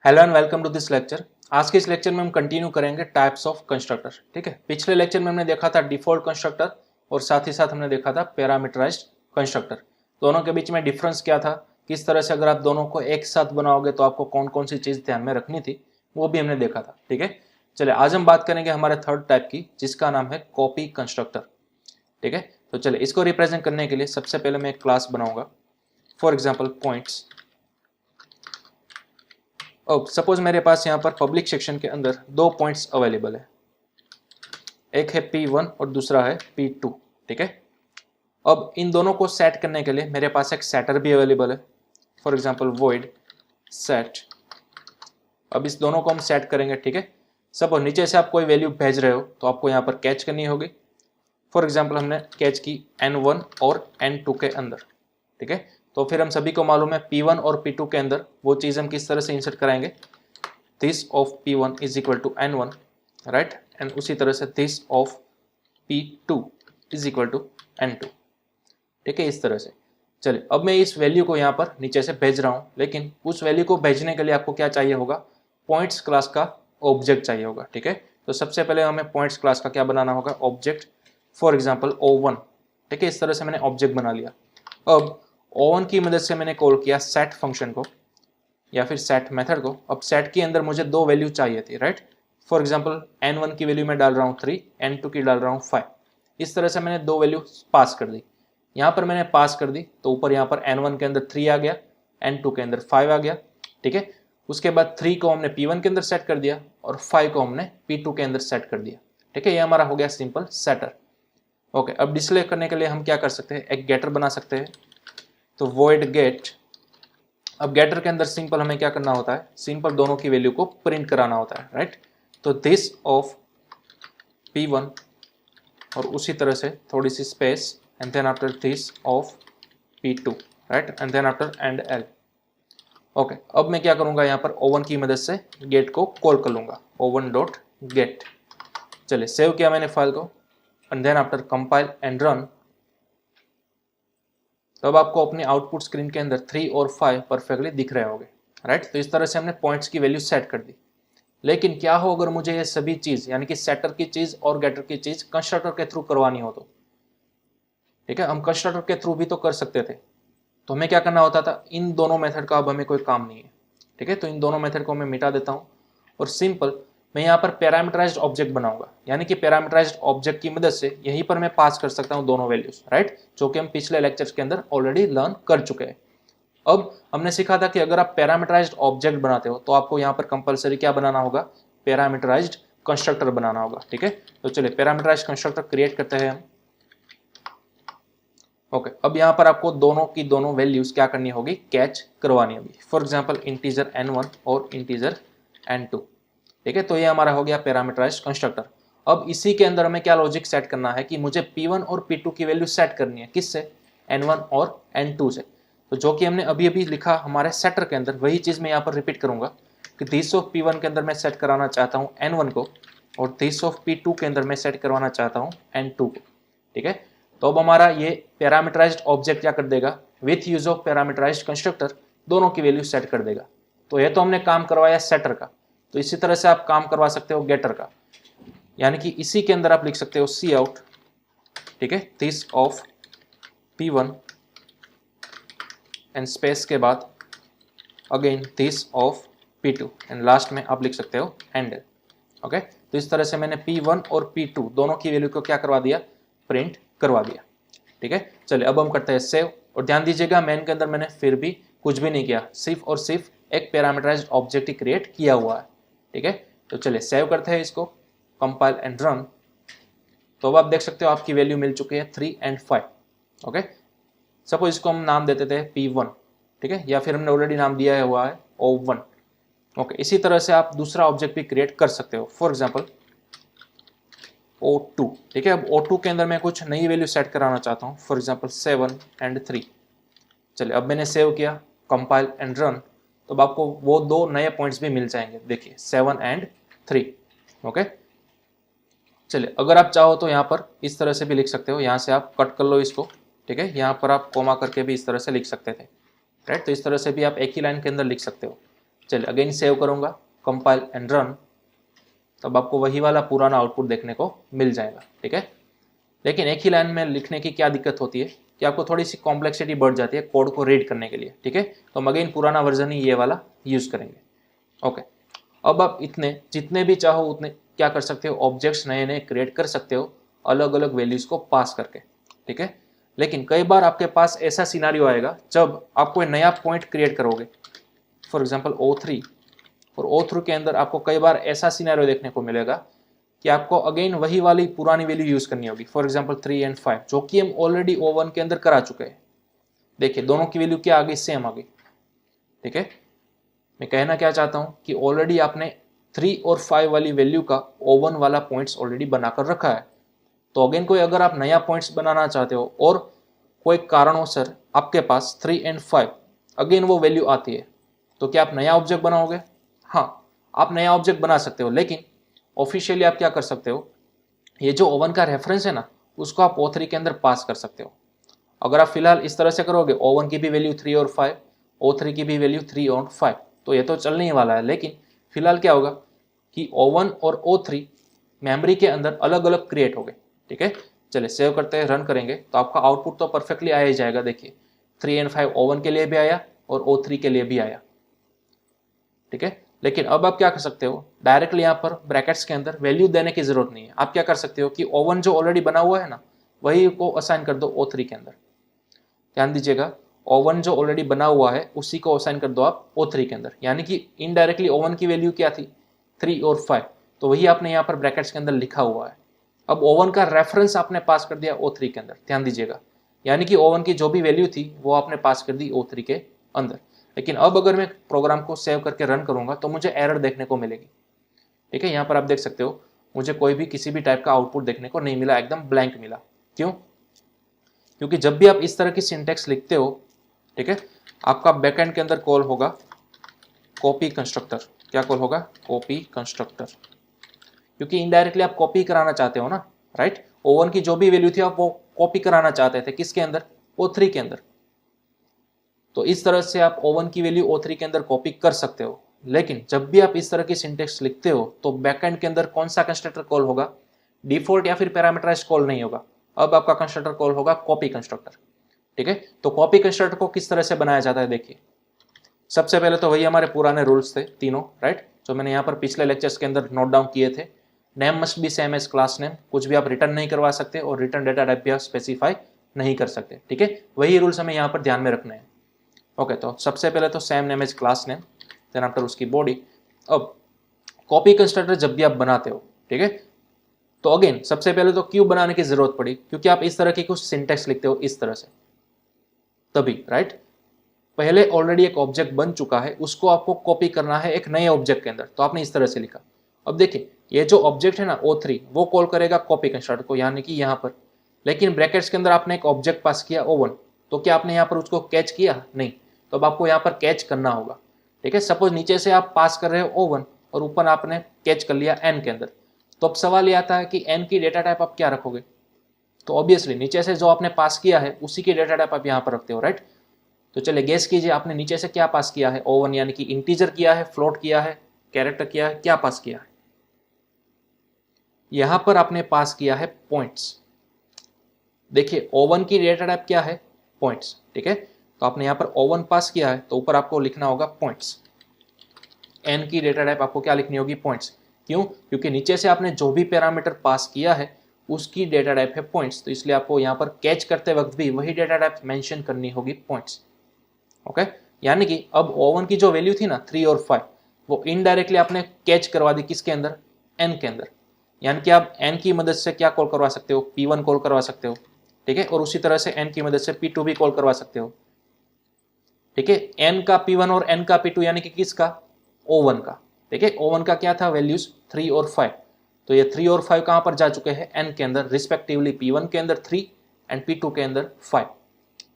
Hello and welcome to this lecture. आज के इस लेक्चर में हम कंटिन्यू करेंगे टाइप्स ऑफ कंस्ट्रक्टर। ठीक है, पिछले लेक्चर में हमने देखा था डिफॉल्ट कंस्ट्रक्टर और साथ ही साथ हमने देखा था पैरामीटराइज्ड कंस्ट्रक्टर। दोनों के बीच में डिफरेंस क्या था, किस तरह से अगर आप दोनों को एक साथ बनाओगे तो आपको कौन कौन सी चीज़ ध्यान में रखनी थी, वो भी हमने देखा था। ठीक है, चलिए आज हम बात करेंगे हमारे थर्ड टाइप की, जिसका नाम है कॉपी कंस्ट्रक्टर। ठीक है, तो चलिए इसको रिप्रेजेंट करने के लिए सबसे पहले मैं एक क्लास बनाऊंगा। For example points. अब सपोज मेरे पास यहाँ पर पब्लिक सेक्शन के अंदर दो पॉइंट्स अवेलेबल है, एक है P1 और दूसरा है P2। ठीक है, अब इन दोनों को सेट करने के लिए मेरे पास एक सेटर भी अवेलेबल है। For example void set. अब इस दोनों को हम सेट करेंगे। ठीक है, सपोज नीचे से आप कोई वैल्यू भेज रहे हो तो आपको यहाँ पर कैच करनी होगी। फॉर एग्जाम्पल हमने कैच की N1 और N2 के अंदर। ठीक है, तो फिर हम सभी को मालूम है P1 और P2 के अंदर वो चीज़ हम किस तरह से इंसर्ट कराएंगे, this of P1 is equal to N1, right, and उसी तरह से this of P2 is equal to N2। ठीक है, इस तरह से। चलिए अब मैं इस वैल्यू को यहाँ पर नीचे से भेज रहा हूँ, लेकिन उस वैल्यू को भेजने के लिए आपको क्या चाहिए होगा, पॉइंट्स क्लास का ऑब्जेक्ट चाहिए होगा। ठीक है, तो सबसे पहले हमें पॉइंट्स क्लास का क्या बनाना होगा, ऑब्जेक्ट। For example O1। ठीक है, इस तरह से मैंने ऑब्जेक्ट बना लिया। अब O1 की मदद से मैंने कॉल किया सेट फंक्शन को या फिर सेट मेथड को। अब सेट के अंदर मुझे दो वैल्यू चाहिए थी, राइट। फॉर एग्जांपल N1 की वैल्यू मैं डाल रहा हूँ 3, N2 की डाल रहा हूँ 5। इस तरह से मैंने दो वैल्यू पास कर दी। यहाँ पर मैंने पास कर दी तो ऊपर यहाँ पर N1 के अंदर 3 आ गया, N2 के अंदर 5 आ गया। ठीक है, उसके बाद 3 को हमने P1 के अंदर सेट कर दिया और 5 को हमने P2 के अंदर सेट कर दिया। ठीक है, ये हमारा हो गया सिंपल सेटर। ओके, अब डिस्प्ले करने के लिए हम क्या कर सकते हैं, एक गेटर बना सकते हैं। तो void get। अब गेटर के अंदर सिंपल हमें क्या करना होता है, सिंपल दोनों की वैल्यू को प्रिंट कराना होता है, राइट। तो दिस ऑफ P1 और उसी तरह से थोड़ी सी space and then after this of P2, right, and then after and L। Okay, अब मैं क्या करूंगा, यहाँ पर O1 की मदद से गेट को कॉल कर लूंगा, O1 डॉट गेट। चलिए सेव किया मैंने फाइल को and then after compile and run. तो अब आपको अपनी आउटपुट स्क्रीन के अंदर 3 और 5 परफेक्टली दिख रहे होंगे, राइट। तो इस तरह से हमने पॉइंट्स की वैल्यू सेट कर दी। लेकिन क्या हो अगर मुझे ये सभी चीज़ यानी कि सेटर की चीज़ और गेटर की चीज़ कंस्ट्रक्टर के थ्रू करवानी हो तो। ठीक है, हम कंस्ट्रक्टर के थ्रू भी तो कर सकते थे, तो हमें क्या करना होता था, इन दोनों मेथड का अब हमें कोई काम नहीं है। ठीक है, तो इन दोनों मेथड को मैं मिटा देता हूँ और सिंपल मैं यहाँ पर पैरामीटराइज्ड ऑब्जेक्ट बनाऊंगा। यानी कि पैरामीटराइज्ड ऑब्जेक्ट की मदद से यहीं पर मैं पास कर सकता हूँ दोनों वैल्यूज, राइट, जो कि हम पिछले लेक्चर्स के अंदर ऑलरेडी लर्न कर चुके हैं। अब हमने सीखा था कि अगर आप पैरामीटराइज्ड ऑब्जेक्ट बनाते हो तो आपको यहाँ पर कंपलसरी क्या बनाना होगा, पैरामीटराइज्ड कंस्ट्रक्टर बनाना होगा। ठीक है, तो चलिए पैरामीटराइज्ड कंस्ट्रक्टर क्रिएट करते हैं हम। ओके, अब यहाँ पर आपको दोनों की दोनों वैल्यूज क्या करनी होगी, कैच करवानी होगी। फॉर एग्जाम्पल इंटीजर N1 और इंटीजर N2। ठीक है, तो ये हमारा हो गया पैरामीटराइज्ड कंस्ट्रक्टर। अब इसी के अंदर हमें क्या लॉजिक सेट करना है कि मुझे P1 और P2 की वैल्यू सेट करनी है, किससे, N1 और N2 से। तो जो कि हमने अभी अभी लिखा हमारे सेटर के अंदर, वही चीज़ मैं यहाँ पर रिपीट करूंगा कि दिस ऑफ P1 के अंदर मैं सेट कराना चाहता हूँ N1 को और दिस ऑफ P2 के अंदर मैं सेट करवाना चाहता हूँ N2 को। ठीक है, तो अब हमारा ये पैरामीटराइज्ड ऑब्जेक्ट क्या कर देगा, with use of parameterized constructor दोनों की वैल्यू सेट कर देगा। तो ये तो हमने काम करवाया सेटर का, तो इसी तरह से आप काम करवा सकते हो गेटर का। यानी कि इसी के अंदर आप लिख सकते हो सी आउट, ठीक है, this of P1 and space के बाद again this of P2 and last में आप लिख सकते हो एंड। ओके, तो इस तरह से मैंने P1 और P2 दोनों की वैल्यू को क्या करवा दिया, प्रिंट करवा दिया। ठीक है, चलिए अब हम करते हैं सेव। और ध्यान दीजिएगा मेन के अंदर मैंने फिर भी कुछ भी नहीं किया, सिर्फ और सिर्फ एक पैरामीटराइज्ड ऑब्जेक्ट ही क्रिएट किया हुआ है। ठीक है, तो चलिए सेव करते हैं इसको, कंपाइल एंड रन। तो अब आप देख सकते हो आपकी वैल्यू मिल चुकी है 3 एंड 5। ओके, सपोज इसको हम नाम देते थे P1। ठीक है, या फिर हमने ऑलरेडी नाम दिया हुआ है O1। ओके, इसी तरह से आप दूसरा ऑब्जेक्ट भी क्रिएट कर सकते हो। For example O2। ठीक है, अब O2 के अंदर मैं कुछ नई वैल्यू सेट कराना चाहता हूँ, फॉर एग्जाम्पल 7 एंड 3। चलिए अब मैंने सेव किया, कंपाइल एंड रन। तो अब आपको वो दो नए पॉइंट्स भी मिल जाएंगे, देखिए 7 एंड 3। ओके, चलिए अगर आप चाहो तो यहाँ पर इस तरह से भी लिख सकते हो, यहाँ से आप कट कर लो इसको। ठीक है, यहाँ पर आप कोमा करके भी इस तरह से लिख सकते थे, राइट। तो इस तरह से भी आप एक ही लाइन के अंदर लिख सकते हो। चलिए अगेन सेव करूँगा, कंपाइल एंड रन, तब आपको वही वाला पुराना आउटपुट देखने को मिल जाएगा। ठीक है, लेकिन एक ही लाइन में लिखने की क्या दिक्कत होती है कि आपको थोड़ी सी कॉम्प्लेक्सिटी बढ़ जाती है कोड को रीड करने के लिए। ठीक है, तो हम अगेन पुराना वर्जन ही ये वाला यूज़ करेंगे। ओके, अब आप इतने जितने भी चाहो उतने क्या कर सकते हो, ऑब्जेक्ट्स नए नए क्रिएट कर सकते हो अलग अलग वैल्यूज़ को पास करके। ठीक है, लेकिन कई बार आपके पास ऐसा सिनारियो आएगा जब आप कोई नया पॉइंट क्रिएट करोगे, फॉर एग्जाम्पल O3, और O3 के अंदर आपको कई बार ऐसा सिनेरियो देखने को मिलेगा कि आपको अगेन वही वाली पुरानी वैल्यू यूज़ करनी होगी, फॉर एग्जांपल 3 और 5, जो कि हम ऑलरेडी O1 के अंदर करा चुके हैं। देखिए दोनों की वैल्यू क्या आ गई, सेम आ गई। ठीक है, मैं कहना क्या चाहता हूँ कि ऑलरेडी आपने 3 और 5 वाली वैल्यू का O1 वाला पॉइंट्स ऑलरेडी बनाकर रखा है। तो अगेन कोई अगर आप नया पॉइंट्स बनाना चाहते हो और कोई कारणोंसर आपके पास 3 और 5 अगेन वो वैल्यू आती है, तो क्या आप नया ऑब्जेक्ट बनाओगे? हाँ, आप नया ऑब्जेक्ट बना सकते हो, लेकिन ऑफिशियली आप क्या कर सकते हो, ये जो O1 का रेफरेंस है ना, उसको आप O3 के अंदर पास कर सकते हो। अगर आप फिलहाल इस तरह से करोगे, O1 की भी वैल्यू 3 और 5, O3 की भी वैल्यू 3 और 5, तो ये तो चलने ही वाला है। लेकिन फिलहाल क्या होगा कि O1 और O3 मेमोरी के अंदर अलग अलग क्रिएट हो गए। ठीक है, चलिए सेव करते हैं, रन करेंगे तो आपका आउटपुट तो परफेक्टली आ ही जाएगा। देखिए 3 और 5 O1 के लिए भी आया और O3 के लिए भी आया। ठीक है, लेकिन अब आप क्या कर सकते हो, डायरेक्टली यहाँ पर ब्रैकेट्स के अंदर वैल्यू देने की जरूरत नहीं है। आप क्या कर सकते हो कि O1 जो ऑलरेडी बना हुआ है ना, वही को असाइन कर दो O3 के अंदर। ध्यान दीजिएगा, O1 जो ऑलरेडी बना हुआ है उसी को असाइन कर दो आप O3 के अंदर, यानी कि इनडायरेक्टली O1 की वैल्यू क्या थी, 3 और 5, तो वही आपने यहाँ पर ब्रैकेट्स के अंदर लिखा हुआ है। अब O1 का रेफरेंस आपने पास कर दिया O3 के अंदर, ध्यान दीजिएगा, यानी कि O1 की जो भी वैल्यू थी वो आपने पास कर दी O3 के अंदर। लेकिन अब अगर मैं प्रोग्राम को सेव करके रन करूंगा तो मुझे एरर देखने को मिलेगी। ठीक है, यहाँ पर आप देख सकते हो मुझे कोई भी किसी भी टाइप का आउटपुट देखने को नहीं मिला, एकदम ब्लैंक मिला। क्यों? क्योंकि जब भी आप इस तरह की सिंटेक्स लिखते हो, ठीक है, आपका बैकएंड के अंदर कॉल होगा कॉपी कंस्ट्रक्टर। क्या कॉल होगा? कॉपी कंस्ट्रक्टर, क्योंकि इनडायरेक्टली आप कॉपी कराना चाहते हो ना, राइट। O1 की जो भी वैल्यू थी आप वो कॉपी कराना चाहते थे, किसके अंदर? O3 के अंदर। तो इस तरह से आप O1 की वैल्यू O3 के अंदर कॉपी कर सकते हो। लेकिन जब भी आप इस तरह की सिंटेक्स लिखते हो तो बैकएंड के अंदर कौन सा कंस्ट्रक्टर कॉल होगा? डिफॉल्ट या फिर पैरामीटराइज्ड कॉल नहीं होगा। अब आपका कंस्ट्रक्टर कॉल होगा कॉपी कंस्ट्रक्टर। ठीक है, तो कॉपी कंस्ट्रक्टर को किस तरह से बनाया जाता है, देखिए। सबसे पहले तो वही हमारे पुराने रूल्स थे तीनों, राइट, जो मैंने यहाँ पर पिछले लेक्चर्स के अंदर नोट डाउन किए थे। Name must be same as class name, कुछ भी आप रिटर्न नहीं करवा सकते और रिटर्न डेटा टाइप भी आप स्पेसिफाई नहीं कर सकते। ठीक है, वही रूल्स हमें यहाँ पर ध्यान में रखने हैं। ओके, तो सबसे पहले तो same name as class name, then after उसकी बॉडी। अब कॉपी कंस्ट्रक्टर जब भी आप बनाते हो, ठीक है, तो अगेन सबसे पहले तो क्यों बनाने की जरूरत पड़ी? क्योंकि आप इस तरह की कुछ सिंटेक्स लिखते हो इस तरह से, तभी, राइट। पहले ऑलरेडी एक ऑब्जेक्ट बन चुका है, उसको आपको कॉपी करना है एक नए ऑब्जेक्ट के अंदर, तो आपने इस तरह से लिखा। अब देखिए ये जो ऑब्जेक्ट है ना O3, वो कॉल करेगा कॉपी कंस्ट्रक्टर को, यानी कि यहाँ पर। लेकिन ब्रैकेट्स के अंदर आपने एक ऑब्जेक्ट पास किया O1, तो क्या आपने यहाँ पर उसको कैच किया? नहीं। तो अब आपको यहाँ पर कैच करना होगा। ठीक है, सपोज नीचे से आप पास कर रहे हो O1 और ऊपर आपने कैच कर लिया N के अंदर, तो अब सवाल ये आता है कि N की डेटा टाइप आप क्या रखोगे? तो ऑब्वियसली नीचे से जो आपने पास किया है उसी की डेटा टाइप आप यहाँ पर रखते हो, राइट। तो चलिए गेस कीजिए, आपने नीचे से क्या पास किया है? O1, यानी कि इंटीजर किया है, फ्लोट किया है, कैरेक्टर किया है, क्या पास किया है? यहां पर आपने पास किया है पॉइंट्स। देखिए O1 की डेटा टाइप क्या है? पॉइंट्स। ठीक है, तो आपने यहां पर O1 पास किया है तो ऊपर आपको लिखना होगा पॉइंट्स। N की डेटा टाइप आपको क्या लिखनी होगी? पॉइंट्स। क्यों? क्योंकि नीचे से आपने जो भी पैरामीटर पास किया है उसकी डेटा टाइप है पॉइंट्स, तो इसलिए आपको यहाँ पर कैच करते वक्त भी वही डेटा टाइप मेंशन करनी होगी, पॉइंट्स। ओके, यानी कि अब O1 की जो वैल्यू थी ना 3 और 5, वो इनडायरेक्टली आपने कैच करवा दी किसके अंदर? N के अंदर। यानी कि आप N की मदद से क्या कॉल करवा सकते हो? P1 कॉल करवा सकते हो। ठीक है, और उसी तरह से N की मदद से P2 भी कॉल करवा सकते हो। ठीक है, N का P1 और N का P2, यानी कि किसका? O1 का। ठीक है, O1 का क्या था? वैल्यूज 3 और 5, तो ये 3 और 5 कहां पर जा चुके हैं? N के अंदर, रिस्पेक्टिवली P1 के अंदर 3 एंड P2 के अंदर 5।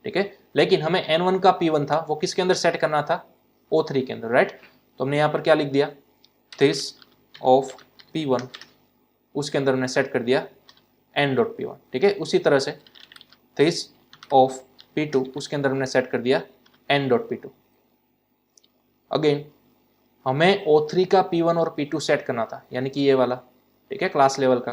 ठीक है, लेकिन हमें N1 का P1 था वो किसके अंदर सेट करना था? O3 के अंदर, राइट। तो हमने यहाँ पर क्या लिख दिया? दिस ऑफ P1, उसके अंदर हमने सेट कर दिया N.P1। ठीक है, उसी तरह से दिस ऑफ P2, उसके अंदर हमने सेट कर दिया N.P2। अगेन हमें O3 का P1 और P2 सेट करना था, यानी कि ये वाला, ठीक है, क्लास लेवल का।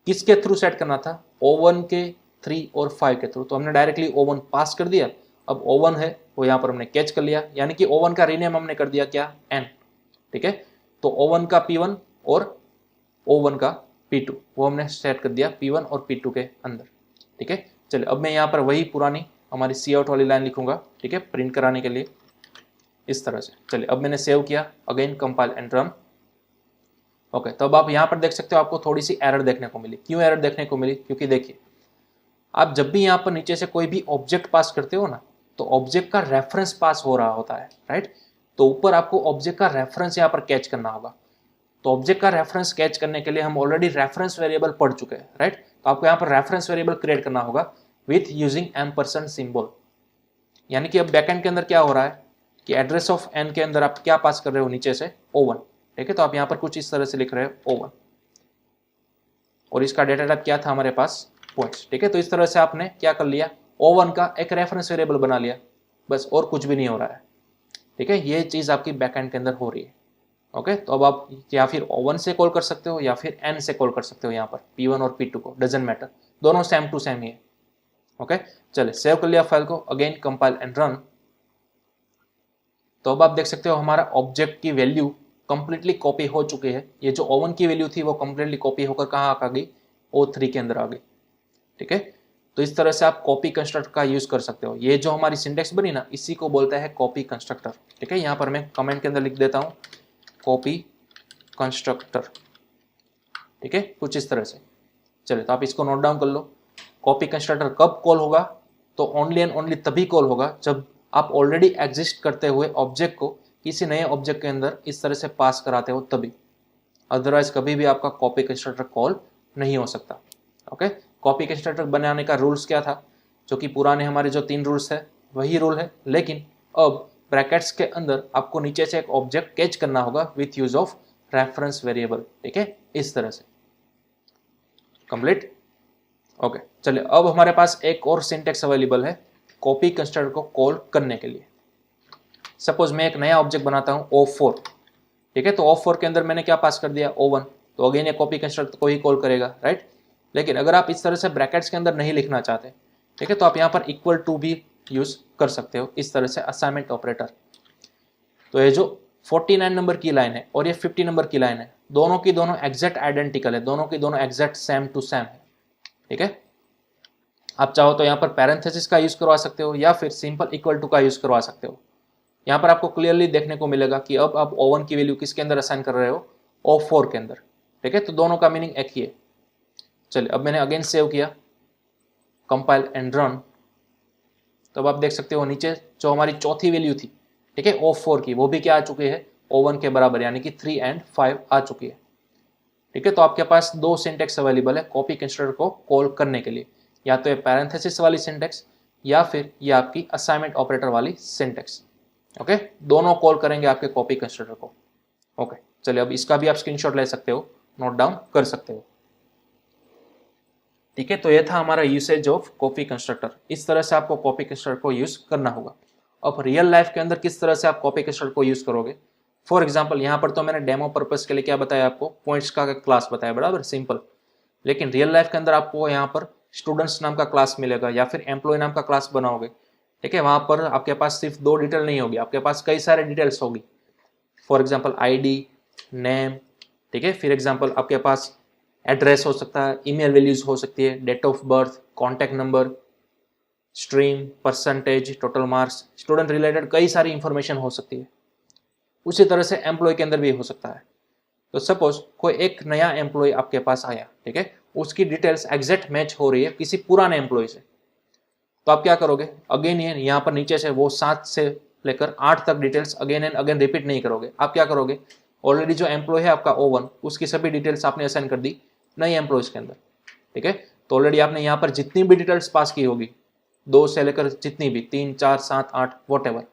किसके थ्रू सेट करना था? O1 के 3 और 5 के थ्रू। तो हमने डायरेक्टली O1 पास कर दिया। अब O1 है वो यहाँ पर हमने कैच कर लिया, यानी कि O1 का रीनेम हमने कर दिया क्या? N, ठीक है। तो O1 का P1 और O1 का P2 वो हमने सेट कर दिया P1 और P2 के अंदर, ठीक है। चलिए अब मैं यहाँ पर वही पुरानी हमारी सी आउट वाली लाइन लिखूंगा, ठीक है, प्रिंट कराने के लिए इस तरह से। चलिए अब मैंने सेव किया, again compile and run. Okay, तो अब आप यहाँ पर देख सकते हो आपको थोड़ी सी एरर देखने को मिली। क्यों एरर देखने को मिली? क्योंकि देखिए, आप जब भी यहाँ पर नीचे से कोई भी ऑब्जेक्ट पास करते हो ना, तो ऑब्जेक्ट का रेफरेंस पास हो रहा होता है, राइट। तो ऊपर आपको ऑब्जेक्ट का रेफरेंस यहाँ पर कैच करना होगा। तो ऑब्जेक्ट का रेफरेंस कैच करने के लिए हम ऑलरेडी रेफरेंस वेरिएबल पढ़ चुके हैं, राइट। तो आपको यहाँ पर रेफरेंस वेरिएबल क्रिएट करना होगा विथ यूजिंग एम्परसेंड सिंबल। यानी कि अब बैकएंड के अंदर क्या हो रहा है कि एड्रेस ऑफ एन के अंदर आप क्या पास कर रहे हो? नीचे से O1, ठीक है। तो आप यहाँ पर कुछ इस तरह से लिख रहे हो O1, और इसका डेटा टाइप क्या था हमारे पास? पॉइंट्स, ठीक है। तो इस तरह से आपने क्या कर लिया? O1 का एक रेफरेंस वेरिएबल बना लिया, बस, और कुछ भी नहीं हो रहा है, ठीक है। ये चीज आपकी बैकएंड के अंदर हो रही है। ओके, तो अब आप या फिर O1 से कॉल कर सकते हो या फिर N से कॉल कर सकते हो, यहाँ पर P1 और P2 को, डजेंट मैटर, दोनों सेम टू सेम ही है। ओके, चलिए सेव कर लिया फाइल को, अगेन कंपाइल एंड रन। तो अब आप देख सकते हो हमारा ऑब्जेक्ट की वैल्यू कंप्लीटली कॉपी हो चुकी है। ये जो O1 की वैल्यू थी वो कंप्लीटली कॉपी होकर कहाँ आ गई? O3 के अंदर आ गई, ठीक है। तो इस तरह से आप कॉपी कंस्ट्रक्टर का यूज कर सकते हो। ये जो हमारी सिंटेक्स बनी ना, इसी को बोलता है कॉपी कंस्ट्रक्टर, ठीक है। यहाँ पर मैं कमेंट के अंदर लिख देता हूँ कॉपी कंस्ट्रक्टर, ठीक है, कुछ इस तरह से। चलिए तो आप इसको नोट डाउन कर लो। कॉपी कंस्ट्रक्टर कब कॉल होगा? तो ओनली एंड ओनली तभी कॉल होगा जब आप ऑलरेडी एग्जिस्ट करते हुए ऑब्जेक्ट को किसी नए ऑब्जेक्ट के अंदर इस तरह से पास कराते हो तभी। अदरवाइज कभी भी आपका कॉपी कंस्ट्रक्टर कॉल नहीं हो सकता। ओके, कॉपी कंस्ट्रक्टर बनाने का रूल्स क्या था? जो कि पुराने हमारे जो 3 रूल्स है वही रूल है, लेकिन अब ब्रैकेट्स के अंदर आपको नीचे से एक ऑब्जेक्ट कैच करना होगा with use of reference variable, ठीक है, इस तरह से। कंप्लीट। ओके, चलिए अब हमारे पास एक और सिंटेक्स अवेलेबल है कॉपी कंस्ट्रक्टर को कॉल करने के लिए। सपोज मैं एक नया ऑब्जेक्ट बनाता हूं O4, ठीक है। तो O4 के अंदर मैंने क्या पास कर दिया? O1। तो अगेन ये कॉपी कंस्ट्रक्टर को ही कॉल करेगा, राइट। लेकिन अगर आप इस तरह से ब्रैकेट्स के अंदर नहीं लिखना चाहते, ठीक है, तो आप यहाँ पर इक्वल टू भी यूज कर सकते हो, इस तरह से असाइनमेंट ऑपरेटर। तो ये जो 49 नंबर की लाइन है और ये 50 नंबर की लाइन है, दोनों की दोनों एग्जैक्ट आइडेंटिकल है, दोनों की दोनों एग्जैक्ट सेम टू सेम है, ठीक है। आप चाहो तो यहाँ पर पैरेंथेसिस का यूज करवा सकते हो या फिर सिंपल इक्वल टू का यूज करवा सकते हो। यहाँ पर आपको क्लियरली देखने को मिलेगा कि अब आप O1 की वैल्यू किसके अंदर असाइन कर रहे हो? O4 के अंदर, ठीक है। तो दोनों का मीनिंग एक ही है। चलिए अब मैंने अगेन सेव किया, कंपाइल एंड रन। तो अब आप देख सकते हो नीचे जो हमारी चौथी वैल्यू थी, ठीक है, O4 की, वो भी क्या आ चुकी है? O1 के बराबर, यानी कि 3 और 5 आ चुकी है, ठीक है। तो आपके पास 2 सिंटेक्स अवेलेबल है कॉपी कंस्ट्रक्टर को कॉल करने के लिए, या तो ये पैरेंथेसिस वाली सिंटेक्स या फिर ये आपकी असाइनमेंट ऑपरेटर वाली सिंटेक्स। ओके, दोनों कॉल करेंगे आपके कॉपी कंस्ट्रक्टर को। ओके, चलिए अब इसका भी आप स्क्रीनशॉट ले सकते हो, नोट डाउन कर सकते हो, ठीक है। तो ये था हमारा यूसेज ऑफ कॉपी कंस्ट्रक्टर। इस तरह से आपको कॉपी कंस्ट्रक्टर को यूज करना होगा। अब रियल लाइफ के अंदर किस तरह से आप कॉपी कंस्ट्रक्टर को यूज करोगे? फॉर एग्जाम्पल यहाँ पर तो मैंने डेमो पर्पज के लिए क्या बताया आपको? पॉइंट्स का क्लास बताया, बराबर, सिंपल। लेकिन रियल लाइफ के अंदर आपको यहाँ पर स्टूडेंट्स नाम का क्लास मिलेगा या फिर एम्प्लॉय नाम का क्लास बनाओगे, ठीक है। वहां पर आपके पास सिर्फ 2 डिटेल नहीं होगी, आपके पास कई सारे डिटेल्स होगी। फॉर एग्जाम्पल ID, नेम, ठीक है। फिर एग्जाम्पल आपके पास एड्रेस हो सकता है, ईमेल वैल्यूज हो सकती है, date of birth, contact number, stream, percentage, total marks, student related कई सारी इंफॉर्मेशन हो सकती है। उसी तरह से एम्प्लॉय के अंदर भी हो सकता है। तो सपोज कोई एक नया एम्प्लॉय आपके पास आया, ठीक है, उसकी डिटेल्स एग्जैक्ट मैच हो रही है किसी पुराने एम्प्लॉय से, तो आप क्या करोगे? अगेन ये यहाँ पर नीचे से वो 7 से लेकर 8 तक details again and again repeat नहीं करोगे। आप क्या करोगे? ऑलरेडी जो एम्प्लॉय है आपका O1, उसकी सभी डिटेल्स आपने असाइन कर दी नए एम्प्लॉयज के अंदर, ठीक है। तो ऑलरेडी आपने यहाँ पर जितनी भी डिटेल्स पास की होगी, 2 से लेकर जितनी भी, 3, 4, 7, 8 वॉट एवर,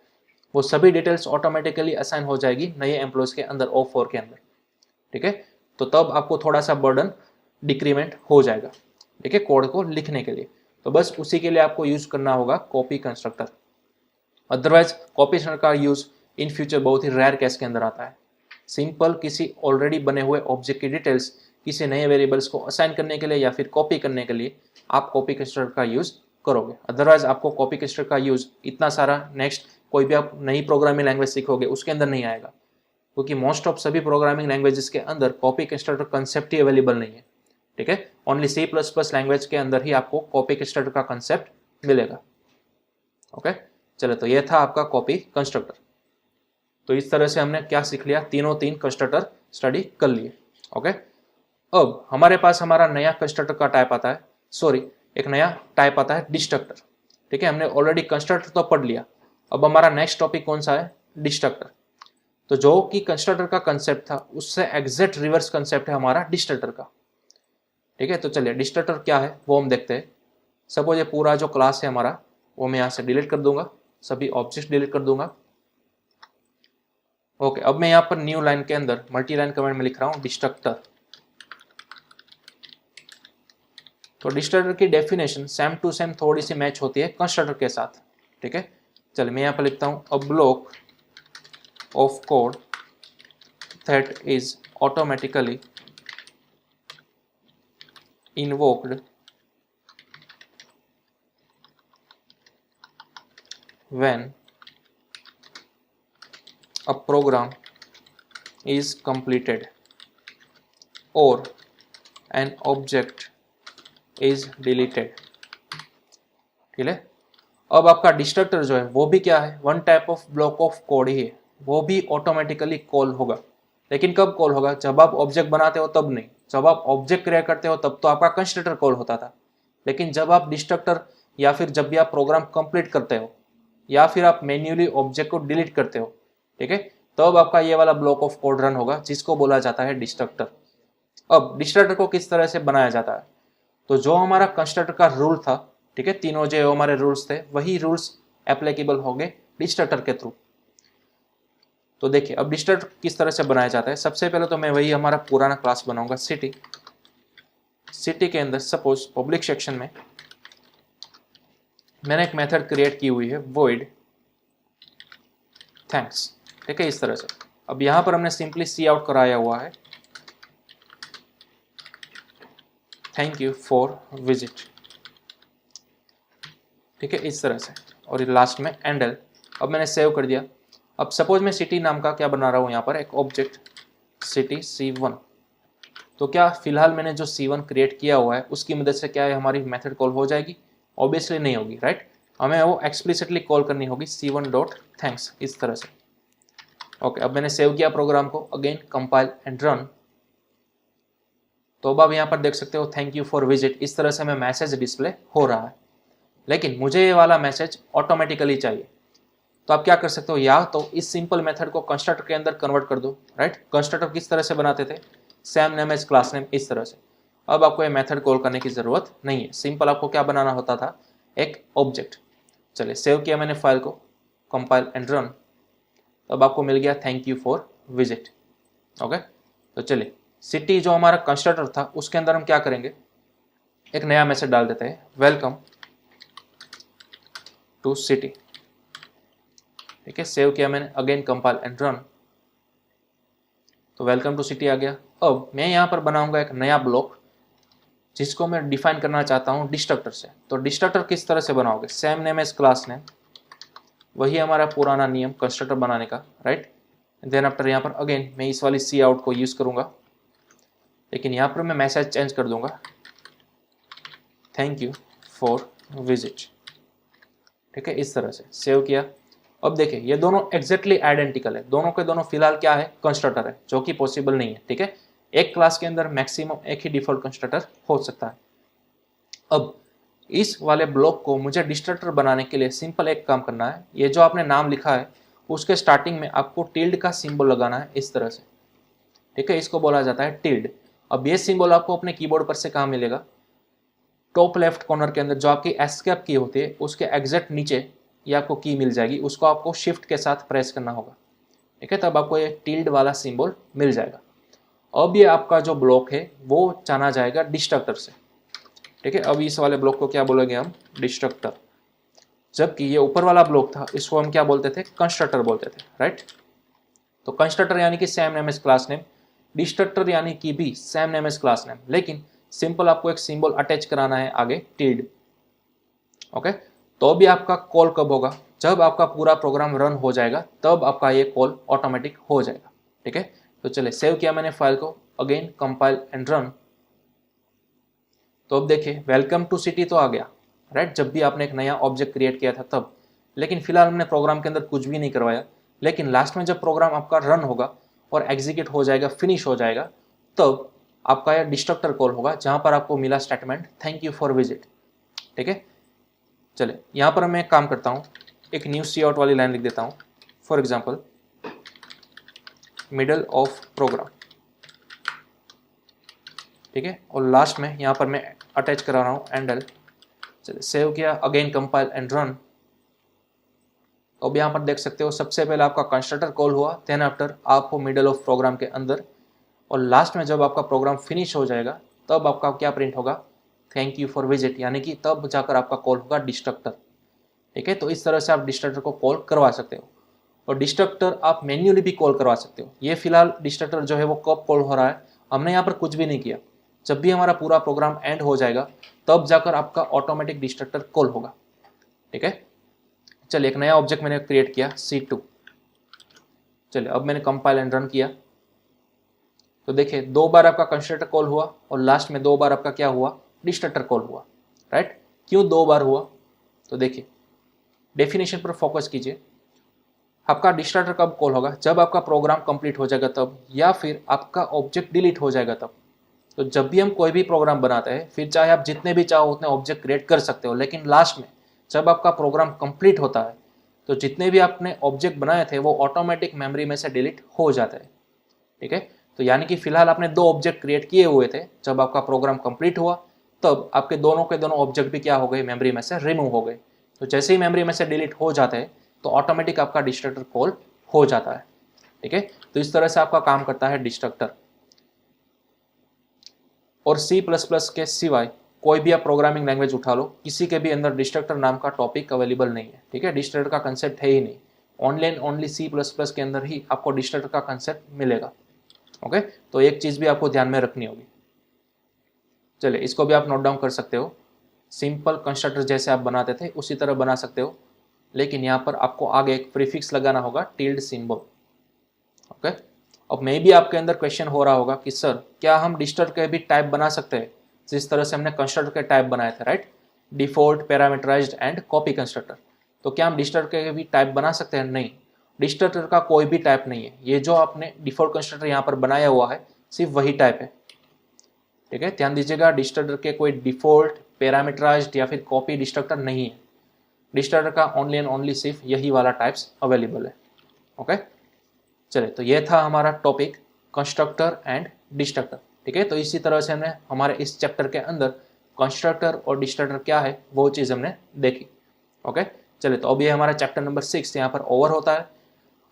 वो सभी डिटेल्स ऑटोमेटिकली असाइन हो जाएगी नए एम्प्लॉयज के अंदर, O4 के अंदर, ठीक है। तो तब आपको थोड़ा सा बर्डन डिक्रीमेंट हो जाएगा, ठीक है, कोड को लिखने के लिए। तो बस उसी के लिए आपको यूज करना होगा copy constructor. Otherwise copy constructor का यूज इन फ्यूचर बहुत ही रेयर केस के अंदर आता है। सिंपल किसी ऑलरेडी बने हुए ऑब्जेक्ट की डिटेल्स किसी नए वेरिएबल्स को असाइन करने के लिए या फिर कॉपी करने के लिए आप कॉपी कंस्ट्रक्टर का यूज करोगे। अदरवाइज आपको कॉपी कंस्ट्रक्टर का यूज इतना सारा नेक्स्ट कोई भी आप नई प्रोग्रामिंग लैंग्वेज सीखोगे उसके अंदर नहीं आएगा, क्योंकि मोस्ट ऑफ सभी प्रोग्रामिंग लैंग्वेजेस के अंदर कॉपी कंस्ट्रक्टर कंसेप्ट ही अवेलेबल नहीं है। ठीक है, ओनली C++ लैंग्वेज के अंदर ही आपको कॉपी कंस्ट्रक्टर का कंसेप्ट मिलेगा। ओके, चलो तो ये था आपका कॉपी कंस्ट्रक्टर। तो इस तरह से हमने क्या सीख लिया, तीन कंस्ट्रक्टर स्टडी कर लिए। ओके, अब हमारे पास हमारा नया कंस्ट्रक्टर का टाइप आता है, एक नया टाइप आता है डिस्ट्रक्टर। ठीक है, हमने ऑलरेडी कंस्ट्रक्टर तो पढ़ लिया, अब हमारा नेक्स्ट टॉपिक कौन सा है, डिस्ट्रक्टर। तो जो कि कंस्ट्रक्टर का कंसेप्ट था उससे एग्जैक्ट रिवर्स कंसेप्ट है हमारा डिस्ट्रक्टर का। ठीक है, तो चलिए डिस्ट्रक्टर क्या है वो हम देखते हैं। सपोज ये पूरा जो क्लास है हमारा वो मैं यहाँ से डिलीट कर दूंगा, सभी ऑब्जेक्ट डिलीट कर दूंगा। ओके, अब मैं यहाँ पर न्यू लाइन के अंदर मल्टी लाइन कमेंट में लिख रहा हूँ डिस्ट्रक्टर। तो डिस्ट्रक्टर की डेफिनेशन सेम टू सेम थोड़ी सी मैच होती है कंस्ट्रक्टर के साथ। ठीक है, चलिए मैं यहाँ पर लिखता हूँ, a block of code that is automatically invoked when a program is completed or an object is deleted। ठीक है, अब आपका डिस्ट्रक्टर जो है वो भी क्या है, one type of block of code ही है, वो भी ऑटोमेटिकली कॉल होगा। लेकिन कब कॉल होगा, जब आप ऑब्जेक्ट बनाते हो तब नहीं। जब आप ऑब्जेक्ट क्रिएट करते हो तब तो आपका कंस्ट्रक्टर कॉल होता था, लेकिन जब आप डिस्ट्रक्टर या फिर जब भी आप प्रोग्राम कंप्लीट करते हो या फिर आप मैन्युअली ऑब्जेक्ट को डिलीट करते हो, ठीक है, तब आपका ये वाला ब्लॉक ऑफ कोड रन होगा जिसको बोला जाता है डिस्ट्रक्टर। अब डिस्ट्रक्टर को किस तरह से बनाया जाता है, तो जो हमारा कंस्ट्रक्टर का रूल था, ठीक है, तीनों जो हमारे रूल्स थे वही रूल्स एप्लीकेबल होंगे डिस्ट्रक्टर के थ्रू। तो देखिए अब डिस्ट्रक्टर किस तरह से बनाया जाता है। सबसे पहले तो मैं वही हमारा पुराना क्लास बनाऊंगा सिटी। सिटी के अंदर सपोज पब्लिक सेक्शन में मैंने एक मेथड क्रिएट की हुई है वॉइड थैंक्स। ठीक है, इस तरह से। अब यहां पर हमने सिंपली सी आउट कराया हुआ है थैंक यू फॉर विजिट। ठीक है, इस तरह से, और लास्ट में एंडल। अब मैंने सेव कर दिया। अब सपोज मैं सिटी नाम का क्या बना रहा हूँ यहाँ पर, एक ऑब्जेक्ट सिटी C1। तो क्या फिलहाल मैंने जो C1 क्रिएट किया हुआ है उसकी मदद से क्या है हमारी मेथड कॉल हो जाएगी, ऑब्वियसली नहीं होगी, राइट। हमें वो एक्सप्लिसिटली कॉल करनी होगी C1.thanks, इस तरह से। ओके, अब मैंने सेव किया प्रोग्राम को, अगेन कंपाइल एंड रन। तो अब आप यहाँ पर देख सकते हो थैंक यू फॉर विजिट, इस तरह से हमें मैसेज डिस्प्ले हो रहा है। लेकिन मुझे ये वाला मैसेज ऑटोमेटिकली चाहिए, तो आप क्या कर सकते हो, या तो इस सिंपल मेथड को कंस्ट्रक्टर के अंदर कन्वर्ट कर दो, राइट। कंस्ट्रक्टर किस तरह से बनाते थे, same name as class name, इस तरह से। अब आपको ये मेथड कॉल करने की जरूरत नहीं है, सिंपल आपको क्या बनाना होता था, एक ऑब्जेक्ट। चलिए सेव किया मैंने फाइल को, कंपाइल एंड रन। अब आपको मिल गया thank you for visit. Okay, तो चलिए सिटी जो हमारा कंस्ट्रक्टर था उसके अंदर हम क्या करेंगे, एक नया मैसेज डाल देते हैं वेलकम टू सिटी। ठीक है, सेव किया मैंने, अगेन कंपाइल एंड रन। तो वेलकम टू सिटी आ गया। अब मैं यहाँ पर बनाऊंगा एक नया ब्लॉक जिसको मैं डिफाइन करना चाहता हूँ डिस्ट्रक्टर से। तो डिस्ट्रक्टर किस तरह से बनाओगे, same name as class name, वही हमारा पुराना नियम कंस्ट्रक्टर बनाने का, राइट। देन आफ्टर यहाँ पर अगेन मैं इस वाली सी आउट को यूज करूंगा, लेकिन यहाँ पर मैं मैसेज चेंज कर दूंगा थैंक यू फॉर विजिट। ठीक है, इस तरह से सेव किया। अब देखिए ये दोनों एग्जैक्टली आइडेंटिकल है, दोनों के दोनों फिलहाल क्या है, कंस्ट्रक्टर है, जो कि पॉसिबल नहीं है। ठीक है, एक क्लास के अंदर मैक्सिमम एक ही डिफॉल्ट कंस्ट्रक्टर हो सकता है। अब इस वाले ब्लॉक को मुझे डिस्ट्रक्टर बनाने के लिए सिंपल एक काम करना है, ये जो आपने नाम लिखा है उसके स्टार्टिंग में आपको टिल्ड का सिंबल लगाना है, इस तरह से। ठीक है, इसको बोला जाता है टिल्ड। अब ये सिंबल आपको अपने कीबोर्ड पर से कहाँ मिलेगा, टॉप लेफ्ट कॉर्नर के अंदर जो आपकी एस्केप की होती है उसके एग्जैक्ट नीचे ये आपको की मिल जाएगी, उसको आपको शिफ्ट के साथ प्रेस करना होगा। ठीक है, तब आपको ये टिल्ड वाला सिंबल मिल जाएगा। अब ये आपका जो ब्लॉक है वो जाना जाएगा डिस्ट्रक्टर से। ठीक है, अब इस वाले ब्लॉक को क्या बोलेंगे हम, डिस्ट्रक्टर। जबकि ये ऊपर वाला ब्लॉक था, इसको हम क्या बोलते थे, कंस्ट्रक्टर बोलते थे, राइट। तो कंस्ट्रक्टर यानी कि same name as class name, destructor यानी कि भी same name as class name, लेकिन सिंपल आपको एक सिंबल अटैच कराना है आगे, टिल्ड। ओके, तो भी आपका कॉल कब होगा, जब आपका पूरा प्रोग्राम रन हो जाएगा, तब आपका ये कॉल ऑटोमेटिक हो जाएगा, ठीक है। तो चलिए सेव किया मैंने फाइल को, अगेन कंपाइल एंड रन। तो अब देखिए वेलकम टू सिटी तो आ गया, राइट, जब भी आपने एक नया ऑब्जेक्ट क्रिएट किया था तब। लेकिन फिलहाल हमने प्रोग्राम के अंदर कुछ भी नहीं करवाया, लेकिन लास्ट में जब प्रोग्राम आपका रन होगा और एग्जीक्यूट हो जाएगा, फिनिश हो जाएगा, तब आपका यह डिस्ट्रक्टर कॉल होगा, जहां पर आपको मिला statement thank you for visit, ठीक है। चले यहाँ पर मैं एक काम करता हूँ, एक न्यू सी आउट वाली लाइन लिख देता हूँ, for example middle of program, ठीक है। और लास्ट में यहाँ पर मैं अटैच करा रहा हूँ एंडल। चलिए सेव किया, अगेन कंपाइल एंड रन। तो अब यहाँ पर देख सकते हो सबसे पहले आपका कंस्ट्रक्टर कॉल हुआ, देन आफ्टर आप हो मिडल ऑफ प्रोग्राम के अंदर, और लास्ट में जब आपका प्रोग्राम फिनिश हो जाएगा तब आपका क्या प्रिंट होगा, थैंक यू फॉर विजिट, यानी कि तब जाकर आपका कॉल होगा डिस्ट्रक्टर, ठीक है। तो इस तरह से आप डिस्ट्रक्टर को कॉल करवा सकते हो, और डिस्ट्रक्टर आप मैन्युअली भी कॉल करवा सकते हो। ये फिलहाल डिस्ट्रक्टर जो है वो कब कॉल हो रहा है, हमने यहाँ पर कुछ भी नहीं किया, जब भी हमारा पूरा प्रोग्राम एंड हो जाएगा तब जाकर आपका ऑटोमेटिक डिस्ट्रक्टर कॉल होगा, ठीक है। चलिए एक नया ऑब्जेक्ट मैंने क्रिएट किया C2। चलिए अब मैंने कंपाइल एंड रन किया, तो देखिए 2 बार आपका कंस्ट्रक्टर कॉल हुआ और लास्ट में 2 बार आपका क्या हुआ, डिस्ट्रक्टर कॉल हुआ, राइट। क्यों 2 बार हुआ, तो देखिए डेफिनेशन पर फोकस कीजिए। आपका डिस्ट्रक्टर कब कॉल होगा, जब आपका प्रोग्राम कंप्लीट हो जाएगा तब, या फिर आपका ऑब्जेक्ट डिलीट हो जाएगा तब। तो जब भी हम कोई भी प्रोग्राम बनाते हैं, फिर चाहे आप जितने भी चाहो उतने ऑब्जेक्ट क्रिएट कर सकते हो, लेकिन लास्ट में जब आपका प्रोग्राम कंप्लीट होता है तो जितने भी आपने ऑब्जेक्ट बनाए थे वो ऑटोमेटिक मेमोरी में से डिलीट हो जाते हैं, ठीक है। तो यानी कि फिलहाल आपने 2 ऑब्जेक्ट क्रिएट किए हुए थे, जब आपका प्रोग्राम कंप्लीट हुआ तब आपके दोनों के दोनों ऑब्जेक्ट भी क्या हो गए, मेमोरी में से रिमूव हो गए। तो जैसे ही मेमोरी में से डिलीट हो जाते हैं तो ऑटोमेटिक आपका डिस्ट्रक्टर कॉल हो जाता है, ठीक है। तो इस तरह से आपका काम करता है डिस्ट्रक्टर। और C++ के सिवाय कोई भी आप प्रोग्रामिंग लैंग्वेज उठा लो, किसी के भी अंदर डिस्ट्रक्टर नाम का टॉपिक अवेलेबल नहीं है, ठीक है। डिस्ट्रक्टर का कंसेप्ट है ही नहीं, ओनली एंड ओनली C++ के अंदर ही आपको डिस्ट्रक्टर का कंसेप्ट मिलेगा, ओके। तो एक चीज भी आपको ध्यान में रखनी होगी। चलिए इसको भी आप नोट डाउन कर सकते हो, सिंपल कंस्ट्रक्टर जैसे आप बनाते थे उसी तरह बना सकते हो, लेकिन यहाँ पर आपको आगे एक प्रीफिक्स लगाना होगा, टिल्ड सिंबल, ओके। अब मे भी आपके अंदर क्वेश्चन हो रहा होगा कि सर क्या हम डिस्ट्रक्टर के भी टाइप बना सकते हैं, जिस तरह से हमने कंस्ट्रक्टर के टाइप बनाए थे, right, default, parameterized and copy constructor. तो क्या हम डिस्ट्रक्टर के भी टाइप बना सकते हैं, नहीं, डिस्ट्रक्टर का कोई भी टाइप नहीं है। ये जो आपने डिफॉल्ट कंस्ट्रक्टर यहाँ पर बनाया हुआ है सिर्फ वही टाइप है, ठीक है। ध्यान दीजिएगा, डिस्ट्रक्टर के कोई डिफॉल्ट, पैरामीटराइज्ड या फिर कॉपी डिस्ट्रक्टर नहीं है। डिस्ट्रक्टर का ओनली एंड ओनली सिर्फ यही वाला टाइप्स अवेलेबल है, ओके। चलिए तो ये था हमारा टॉपिक कंस्ट्रक्टर एंड डिस्ट्रक्टर, ठीक है। तो इसी तरह से हमने हमारे इस चैप्टर के अंदर कंस्ट्रक्टर और डिस्ट्रक्टर क्या है वो चीज़ हमने देखी, ओके। चलिए तो अब ये हमारा चैप्टर नंबर 6 यहाँ पर ओवर होता है।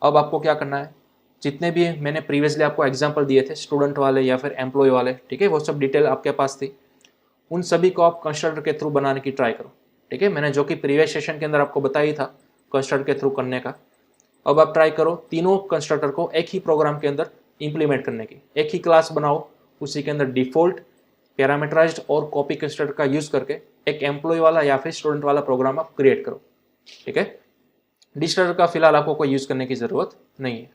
अब आपको क्या करना है, जितने भी मैंने प्रीवियसली आपको एग्जाम्पल दिए थे, स्टूडेंट वाले या फिर एम्प्लॉय वाले, ठीक है, वो सब डिटेल आपके पास थी, उन सभी को आप कंस्ट्रक्टर के थ्रू बनाने की ट्राई करो, ठीक है। मैंने जो कि प्रीवियस सेशन के अंदर आपको बताया था कंस्ट्रक्टर के थ्रू करने का, अब आप ट्राई करो तीनों कंस्ट्रक्टर को एक ही प्रोग्राम के अंदर इंप्लीमेंट करने की। एक ही क्लास बनाओ, उसी के अंदर डिफॉल्ट, पैरामीटराइज्ड और कॉपी कंस्ट्रक्टर का यूज करके एक एम्प्लॉय वाला या फिर स्टूडेंट वाला प्रोग्राम आप क्रिएट करो, ठीक है। डिस्ट्रक्टर का फिलहाल आपको कोई यूज करने की जरूरत नहीं है,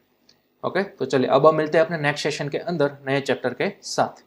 ओके। तो चलिए अब हम मिलते हैं अपने नेक्स्ट सेशन के अंदर नए चैप्टर के साथ।